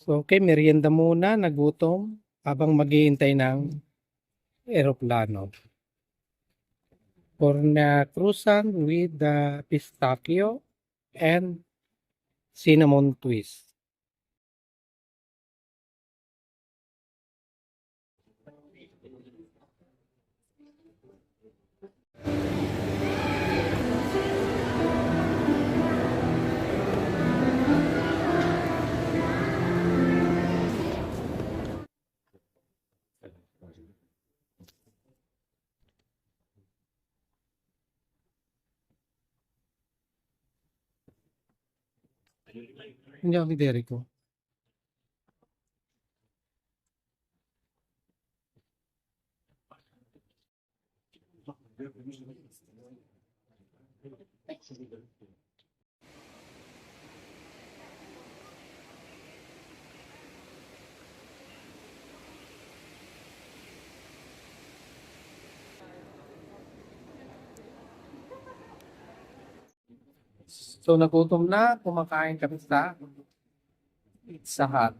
So, okay, merienda muna, nagutom, habang maghihintay ng eroplano. Corna croissant with the pistachio and cinnamon twist. Hindi ako Federico. So, nagutom na, kumakain kami sa Pizza Hut.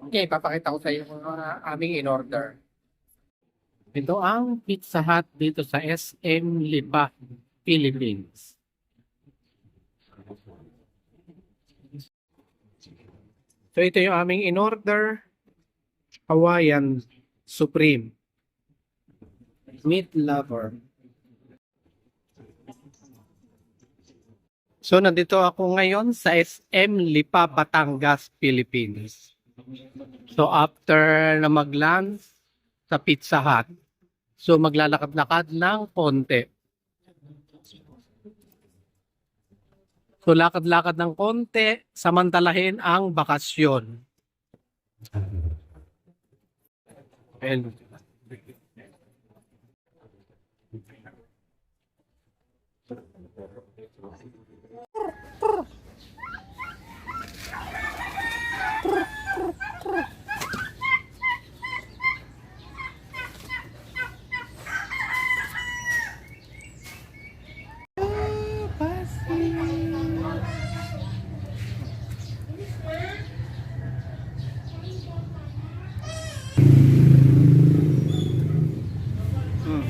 Okay, papakita ko sa iyo kung aming in-order. Ito ang Pizza Hut dito sa SM Lipa, Philippines. So, ito yung aming in-order. Hawaiian Supreme. Meat lover. So, nandito ako ngayon sa SM Lipa, Batangas, Philippines. So, after na mag-lunch sa Pizza Hut, so maglalakad-lakad ng konti. So, lakad-lakad ng konti, samantalahin ang bakasyon. And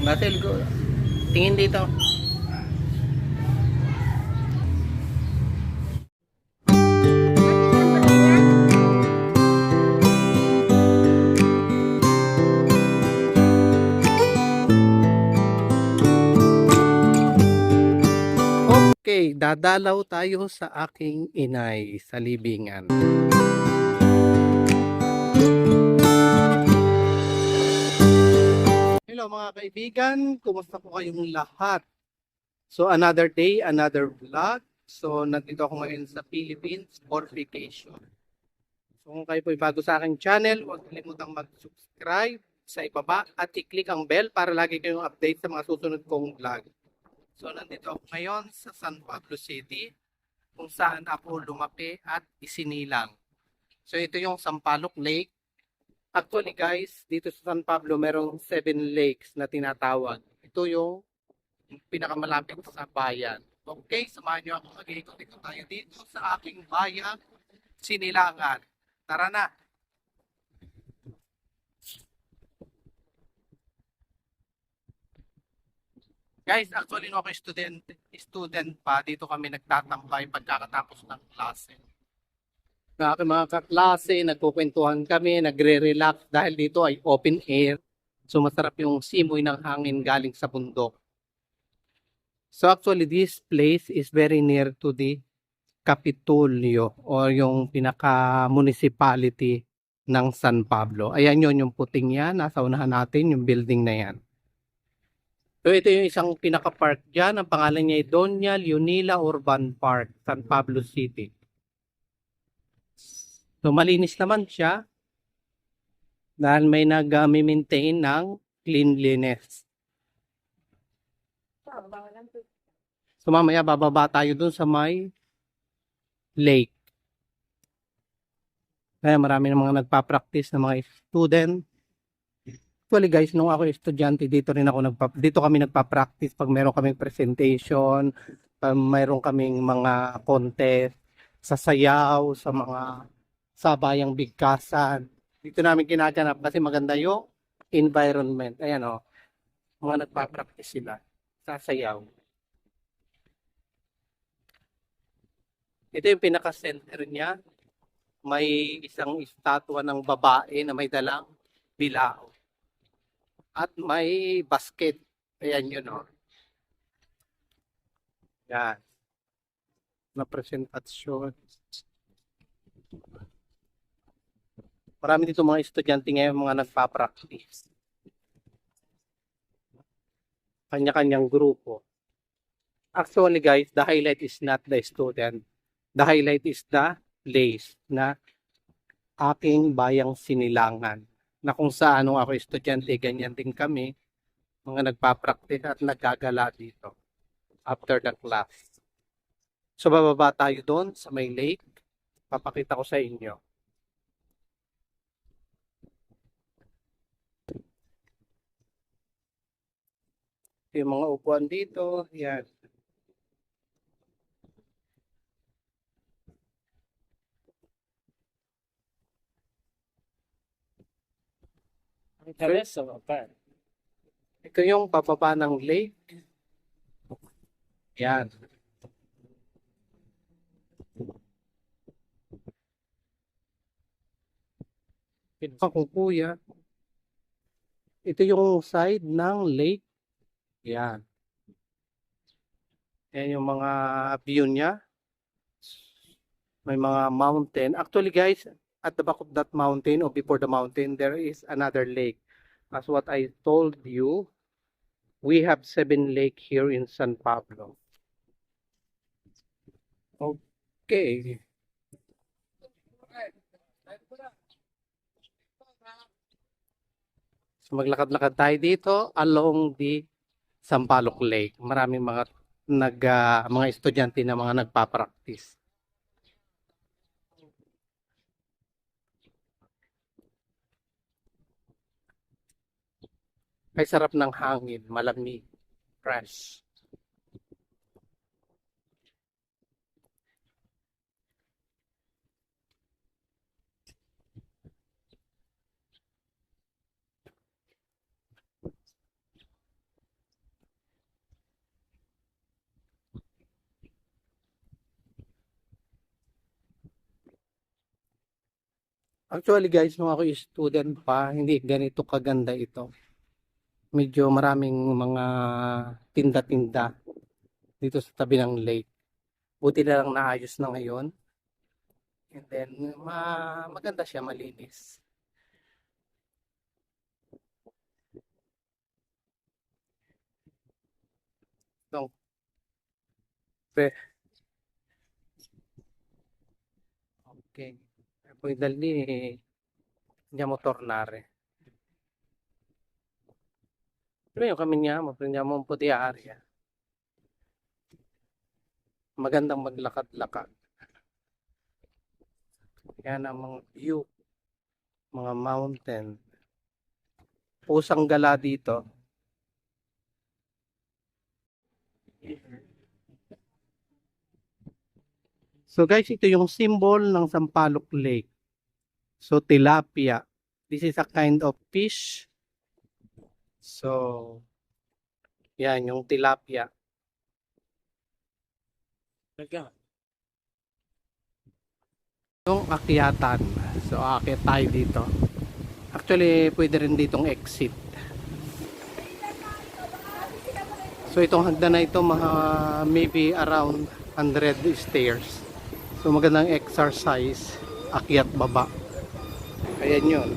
Batil ko. Tingin dito. Okay, dadalaw tayo sa aking inay sa libingan. Hello mga kaibigan, kumusta po kayong lahat? So another day, another vlog. So nandito ako ngayon sa Philippines for vacation. So kung kayo po ay bago sa aking channel, huwag kalimutang mag-subscribe sa ibaba at i-click ang bell para lagi kayong update sa mga susunod kong vlog. So nandito ako ngayon sa San Pablo City kung saan ako lumaki at isinilang. So ito yung Sampaloc Lake. Actually guys, dito sa San Pablo merong 7 lakes na tinatawag. Ito yung pinakamalapit sa bayan. Okay, samahan nyo ako. Mag-ikot-ikot tayo dito sa aking bayan, Sinilangan. Tara na! Guys, actually no ako student pa. Dito kami nagtatambay pagkakatapos ng klase. Na aking mga kaklase, nagkukwentuhan kami, nagre-relax dahil dito ay open air. So masarap yung simoy ng hangin galing sa bundok. So actually this place is very near to the Capitolio or yung pinaka-municipality ng San Pablo. Ayan yun, yung puting yan. Nasa unahan natin yung building na yan. So ito yung isang pinaka-park dyan. Ang pangalan niya ay Doña Leonila Urban Park, San Pablo City. So malinis naman siya dahil may nag-maintain ng cleanliness. So mamaya bababa tayo dun sa may lake. Kaya marami ng mga nagpa-practice na mga student. Actually guys, nung ako estudyante, dito kami nagpa-practice pag meron kaming presentation, pag meron kaming mga contest, sa sayaw, sa mga sa bayang Bigkasan. Dito namin kinaganap kasi maganda yung environment. Ayan o, mga nagpa-practice sila. Sasayaw. Ito yung pinaka-center niya. May isang estatwa ng babae na may dalang bilao. At may basket. Ayan yun o. Yan. Na presentasyon. Marami dito mga estudyante ngayon mga nagpa-practice. Kanya-kanyang grupo. Actually guys, the highlight is not the student. The highlight is the place na aking bayang Sinilangan. Na kung saan nung ako estudyante, ganyan din kami. Mga nagpa-practice at nagagala dito. After the class. So bababa tayo doon sa may lake. Papakita ko sa inyo. Yung mga upuan dito, yan. Ito yung pababa ng lake. Yan. Kung kuya, ito yung side ng lake. Yan. Yan yung mga view niya. May mga mountain. Actually guys, at the back of that mountain or before the mountain, there is another lake. As what I told you, we have 7 lake here in San Pablo. Okay. So maglakad-lakad tayo dito along the Sampaloc Lake. Maraming mga estudyante na mga nagpa-practice. Ay sarap ng hangin, malamig, fresh. Actually guys, nung ako student pa, hindi ganito kaganda ito. Medyo maraming mga tinda-tinda dito sa tabi ng lake. Buti na lang naayos na ngayon. And then, maganda siya, malinis. So, okay. Poi da lì andiamo a tornare. Prima camminiamo, prendiamo un po' di aria. Magandang maglakad-lakad. Yan ang mga view, mga mountain. Pusang gala dito. So guys, ito yung symbol ng Sampaloc Lake. So tilapia. This is a kind of fish. So yan yung tilapia. Yung akyatan. So aakyat tayo dito. Actually, pwede rin ditong exit. So itong hagdan na ito maybe around 100 stairs. So magandang exercise, akyat baba. Ayan yun.